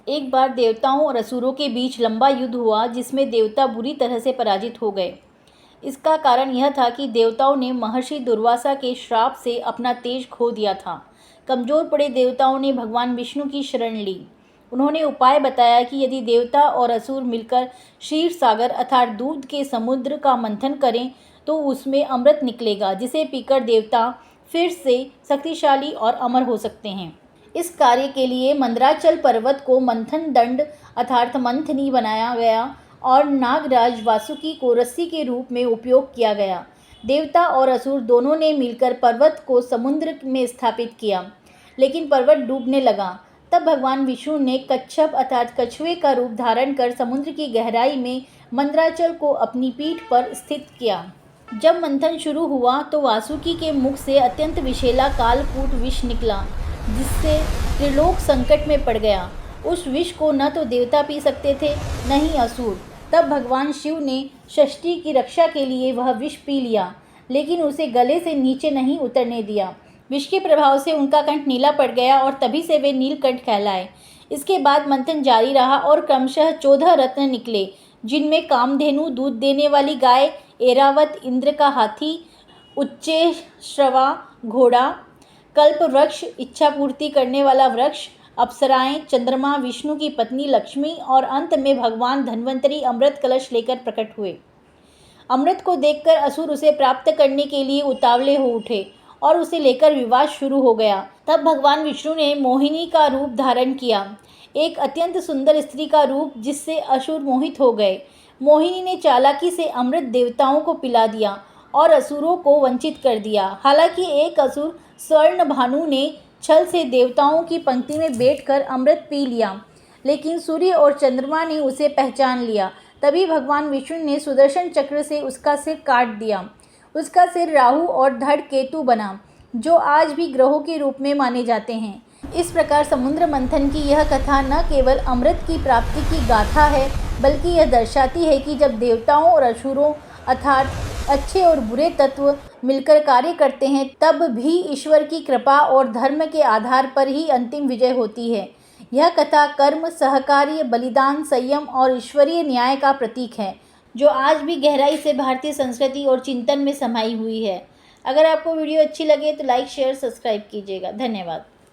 एक बार देवताओं और असुरों के बीच लंबा युद्ध हुआ जिसमें देवता बुरी तरह से पराजित हो गए। इसका कारण यह था कि देवताओं ने महर्षि दुर्वासा के श्राप से अपना तेज खो दिया था। कमजोर पड़े देवताओं ने भगवान विष्णु की शरण ली। उन्होंने उपाय बताया कि यदि देवता और असुर मिलकर क्षीर सागर अर्थात दूध के समुद्र का मंथन करें तो उसमें अमृत निकलेगा, जिसे पीकर देवता फिर से शक्तिशाली और अमर हो सकते हैं। इस कार्य के लिए मंदराचल पर्वत को मंथन दंड अर्थात मंथनी बनाया गया और नागराज वासुकी को रस्सी के रूप में उपयोग किया गया। देवता और असुर दोनों ने मिलकर पर्वत को समुद्र में स्थापित किया, लेकिन पर्वत डूबने लगा। तब भगवान विष्णु ने कच्छप अर्थात कछुए का रूप धारण कर समुद्र की गहराई में मंदराचल को अपनी पीठ पर स्थित किया। जब मंथन शुरू हुआ तो वासुकी के मुख से अत्यंत विषैला कालकूट विष निकला, जिससे त्रिलोक संकट में पड़ गया। उस विष को न तो देवता पी सकते थे, न ही असुर। तब भगवान शिव ने षष्ठी की रक्षा के लिए वह विष पी लिया, लेकिन उसे गले से नीचे नहीं उतरने दिया। विष के प्रभाव से उनका कंठ नीला पड़ गया और तभी से वे नीलकंठ कहलाए। इसके बाद मंथन जारी रहा और क्रमशः 14 रत्न निकले, जिनमें कामधेनु, दूध देने वाली गाय, ऐरावत, इंद्र का हाथी, उच्चैःश्रवा घोड़ा, कल्प वृक्ष, इच्छा पूर्ति करने वाला वृक्ष, अप्सराएं, चंद्रमा, विष्णु की पत्नी लक्ष्मी और अंत में भगवान धन्वंतरी अमृत कलश लेकर प्रकट हुए। अमृत को देखकर असुर उसे प्राप्त करने के लिए उतावले हो उठे और उसे लेकर विवाद शुरू हो गया। तब भगवान विष्णु ने मोहिनी का रूप धारण किया, एक अत्यंत सुंदर स्त्री का रूप, जिससे असुर मोहित हो गए। मोहिनी ने चालाकी से अमृत देवताओं को पिला दिया और असुरों को वंचित कर दिया। हालांकि एक असुर स्वर्ण भानु ने छल से देवताओं की पंक्ति में बैठकर अमृत पी लिया, लेकिन सूर्य और चंद्रमा ने उसे पहचान लिया। तभी भगवान विष्णु ने सुदर्शन चक्र से उसका सिर काट दिया। उसका सिर राहु और धड़ केतु बना, जो आज भी ग्रहों के रूप में माने जाते हैं। इस प्रकार समुद्र मंथन की यह कथा न केवल अमृत की प्राप्ति की गाथा है, बल्कि यह दर्शाती है कि जब देवताओं और असुरों अर्थात अच्छे और बुरे तत्व मिलकर कार्य करते हैं, तब भी ईश्वर की कृपा और धर्म के आधार पर ही अंतिम विजय होती है। यह कथा कर्म, सहकार्य, बलिदान, संयम और ईश्वरीय न्याय का प्रतीक है, जो आज भी गहराई से भारतीय संस्कृति और चिंतन में समाई हुई है। अगर आपको वीडियो अच्छी लगे तो लाइक, शेयर, सब्सक्राइब कीजिएगा। धन्यवाद।